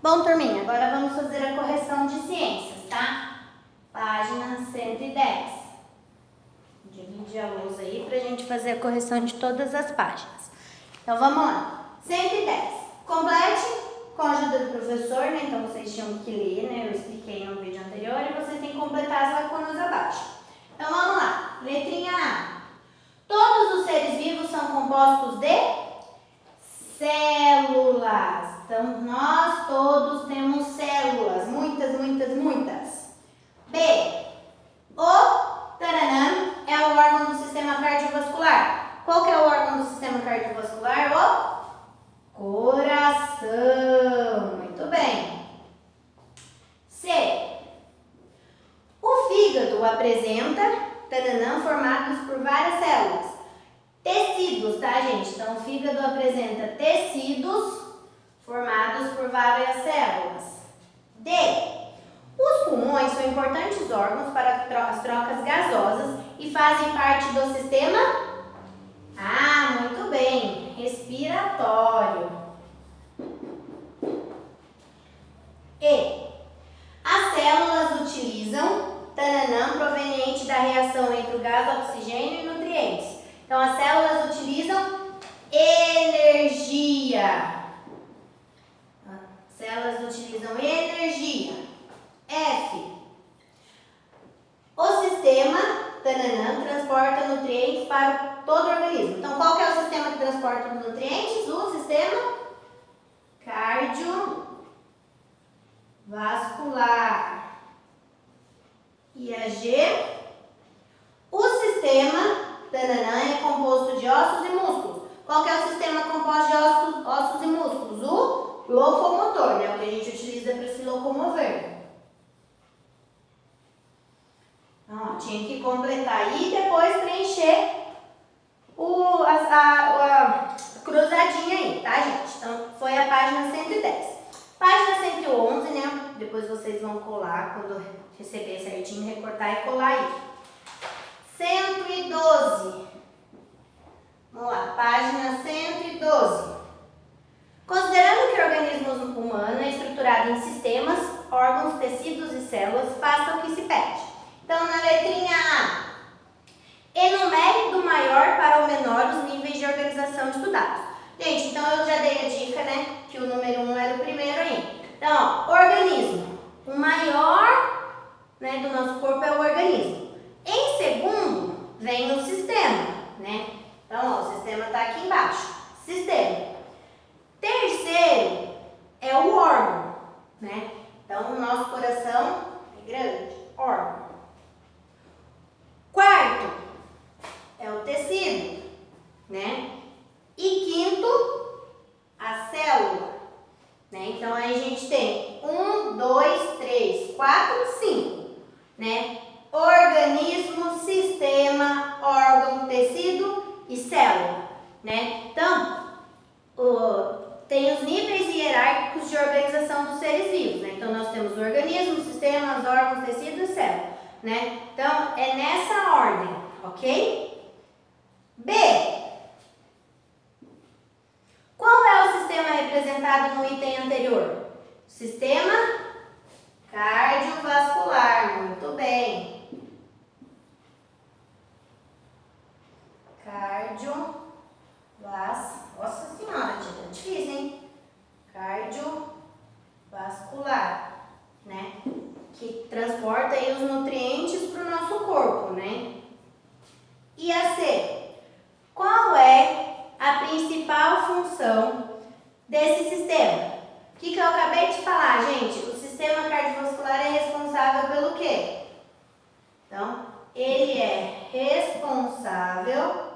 Bom, turminha, agora vamos fazer a correção de ciências, tá? Página 110. Divide a lousa aí pra gente fazer a correção de todas as páginas. Então, vamos lá. 110. Complete com a ajuda do professor, né? Então, vocês tinham que ler, né? Eu expliquei no vídeo anterior e vocês têm que completar as lacunas abaixo. Então, vamos lá. Letrinha A. Todos os seres vivos são compostos de células. Então, nós todos temos células. Muitas, muitas, muitas. B. O taranã é o órgão do sistema cardiovascular. Qual que é o órgão do sistema cardiovascular? O coração. Muito bem. C. O fígado apresenta taranã formados por várias células. Tecidos, tá, gente? Então, o fígado apresenta tecidos formados por várias células. D. Os pulmões são importantes órgãos para as trocas gasosas e fazem parte do sistema? Ah, muito bem. Respiratório. E. As células utilizam tananã proveniente da reação entre o gás oxigênio e nutrientes. Então, as células utilizam energia. As células utilizam energia. F. O sistema tananã transporta nutrientes para todo o organismo. Então, qual que é o sistema que transporta os nutrientes? O sistema cardiovascular. E a G. O sistema tananã é composto de ossos e músculos. Qual que é o sistema composto de ossos e músculos? O locomotor, né? O que a gente utiliza para se locomover. Então, ó, tinha que completar aí e depois preencher a cruzadinha aí, tá, gente? Então, foi a página 110. Página 111, né? Depois vocês vão colar quando receber certinho, recortar e colar aí. 112. Vamos lá, página 112. Considerando que o organismo humano é estruturado em sistemas, órgãos, tecidos e células, faça o que se pede. Então, na letrinha A, enumere do maior para o menor os níveis de organização estudados. Gente, então eu já dei a dica, né, que o número 1 era o primeiro aí. Então, ó, organismo. O maior, né, do nosso corpo é o organismo. Em segundo, vem o sistema, né? Então, ó, o sistema está aqui embaixo. Sistema. Terceiro é o órgão, né? Então, o nosso coração é grande, órgão. Quarto é o tecido, né? E quinto, a célula, né? Então, aí a gente tem 1, 2, 3, 4, 5, né? Organismo, sistema, órgão, tecido e célula, né? Então, tem os níveis hierárquicos de organização dos seres vivos, né? Então, nós temos organismos, sistemas, órgãos, tecidos e células, né? Então, é nessa ordem, ok? B. Qual é o sistema representado no item anterior? Sistema cardiovascular, muito bem. Nossa senhora, tia, tá difícil, hein? Cardiovascular, né? Que transporta aí os nutrientes para o nosso corpo, né? E a C. Qual é a principal função desse sistema? O que eu acabei de falar, gente? O sistema cardiovascular é responsável pelo quê? Então, ele é responsável,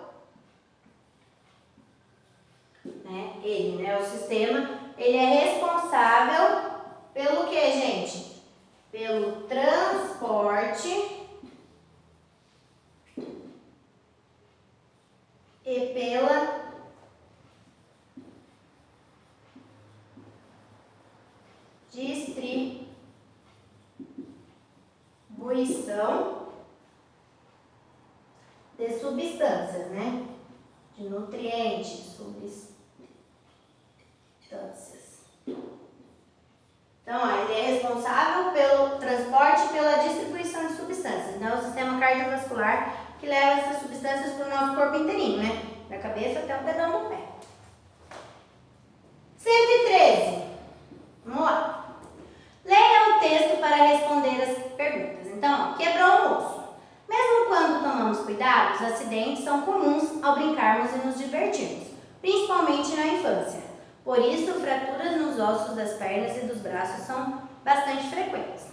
né? O sistema, ele é responsável pelo quê, gente? Pelo transporte e pela distribuição de substâncias, né? De nutrientes, substâncias. responsável pelo transporte e pela distribuição de substâncias. Então, é o sistema cardiovascular que leva essas substâncias para o nosso corpo inteirinho, né? Da cabeça até o dedão do pé. 113. Vamos lá. Leia o texto para responder as perguntas. Então, ó, quebrou um osso. Mesmo quando tomamos cuidado, os acidentes são comuns ao brincarmos e nos divertirmos, principalmente na infância. Por isso, fraturas nos ossos das pernas e dos braços são bastante frequentes.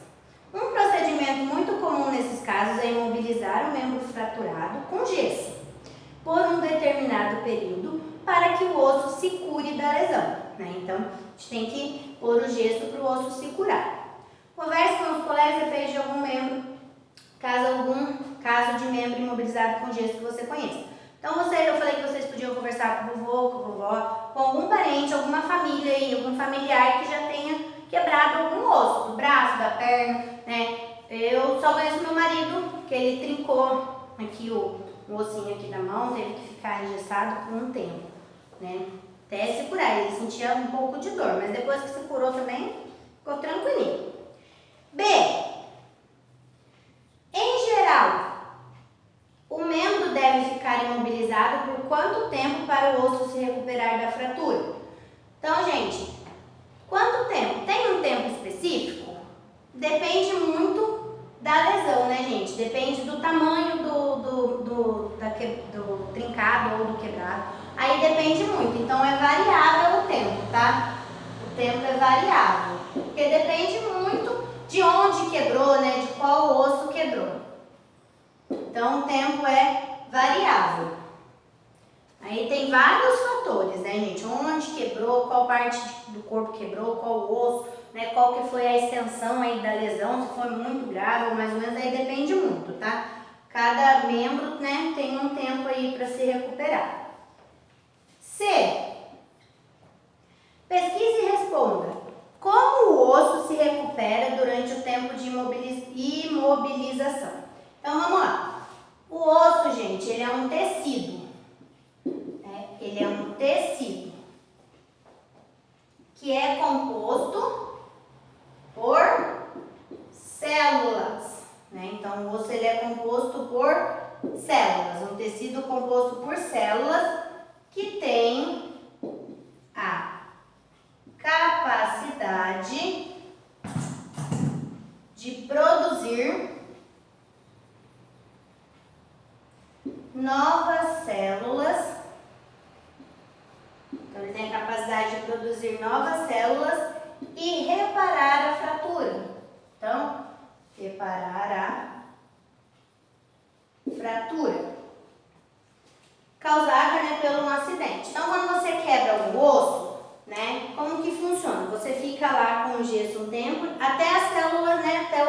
Um procedimento muito comum nesses casos é imobilizar o membro fraturado com gesso por um determinado período para que o osso se cure da lesão, né? Então, a gente tem que pôr o gesso para o osso se curar. Converse com os colegas a respeito de algum membro, algum caso de membro imobilizado com gesso que você conheça. Então, eu falei que vocês podiam conversar com o vovô, com a vovó, com algum parente, alguma família aí, algum familiar que já tenha quebrado algum osso, do braço, da perna, né? Eu só conheço meu marido, que ele trincou aqui o ossinho aqui da mão, teve que ficar engessado por um tempo, né? Até se curar, ele sentia um pouco de dor, mas depois que se curou também, ficou tranquilinho. B. Em geral, o membro deve ficar imobilizado por quanto tempo para o osso se recuperar da fratura? Então, gente, quanto tempo? Tem um tempo específico? Depende muito da lesão, né, gente? Depende do tamanho do trincado ou do quebrado. Aí depende muito. Então, é variável o tempo, tá? O tempo é variável. Porque depende muito de onde quebrou, né? De qual osso quebrou. Então, o tempo é variável. Aí tem vários fatores, né, gente? Onde quebrou, qual parte do corpo quebrou, qual osso, né? Qual que foi a extensão aí da lesão, se foi muito grave ou mais ou menos, aí depende muito, tá? Cada membro, né, tem um tempo aí para se recuperar. C. Pesquise e responda. Como o osso se recupera durante o tempo de imobilização? Então, vamos lá. O osso, gente, ele é um tecido. Ele é um tecido que é composto por células, né? Então, o osso ele é composto por células, um tecido composto por células que tem a capacidade de produzir novas células. Então, ele tem a capacidade de produzir novas células e reparar a fratura. Então, reparar a fratura causada, né, pelo um acidente. Então, quando você quebra algum osso, né, como que funciona? Você fica lá com o gesso um tempo, até as células, né, até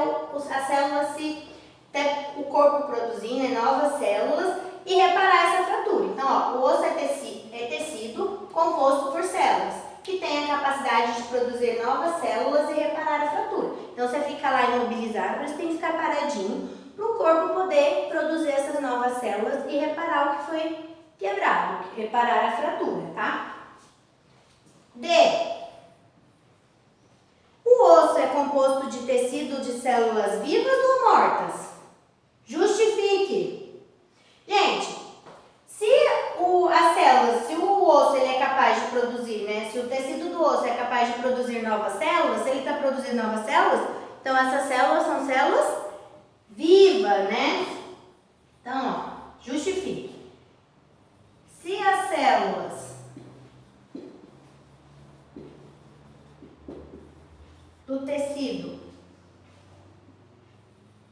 o corpo produzir, né, novas células e reparar essa fratura. Então, ó, o osso é tecido composto por células, que tem a capacidade de produzir novas células e reparar a fratura. Então, você fica lá imobilizado, por isso tem que ficar paradinho, para o corpo poder produzir essas novas células e reparar o que foi quebrado, reparar a fratura, tá? D. O osso é composto de tecido de células vivas ou mortas? Justifique. Gente, se o osso ele é capaz de produzir, né? Se o tecido do osso é capaz de produzir novas células, se ele está produzindo novas células, então essas células são células vivas, né? Então, ó, justifique. Se as células do tecido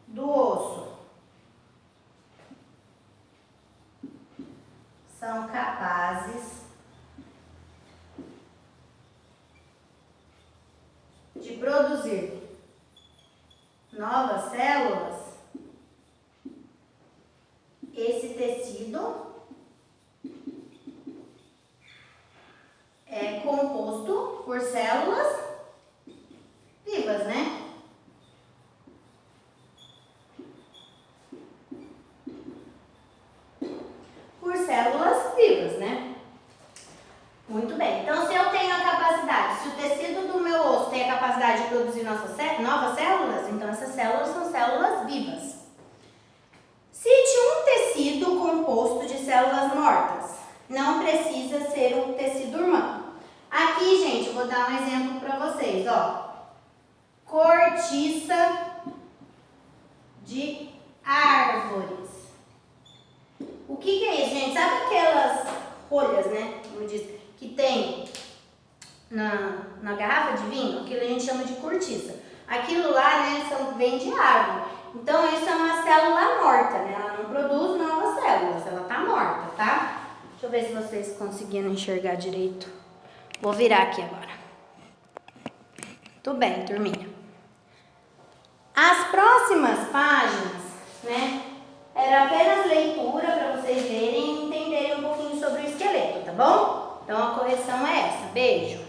do osso são capazes de produzir novas células, esse tecido é composto por células vivas, né? Por células vivas, né? Muito bem. Então, se eu tenho a capacidade, se o tecido do meu osso tem a capacidade capacidade de produzir novas células, então essas células são células vivas. Cite um tecido composto de células mortas. Não precisa ser um tecido humano. Aqui, gente, eu vou dar um exemplo para vocês, ó. Cortiça de árvores. O que é isso, gente? Sabe aquelas folhas, né? Como diz, que tem na garrafa de vinho? Aquilo a gente chama de cortiça. Aquilo lá, né, vem de árvore. Então, isso é uma célula morta, né? Ela não produz novas células, ela tá morta, tá? Deixa eu ver se vocês conseguiram enxergar direito. Vou virar aqui agora. Tudo bem, turminha. As próximas páginas, né? Era apenas leitura para vocês verem e entenderem um pouquinho sobre o esqueleto, tá bom? Então a correção é essa. Beijo!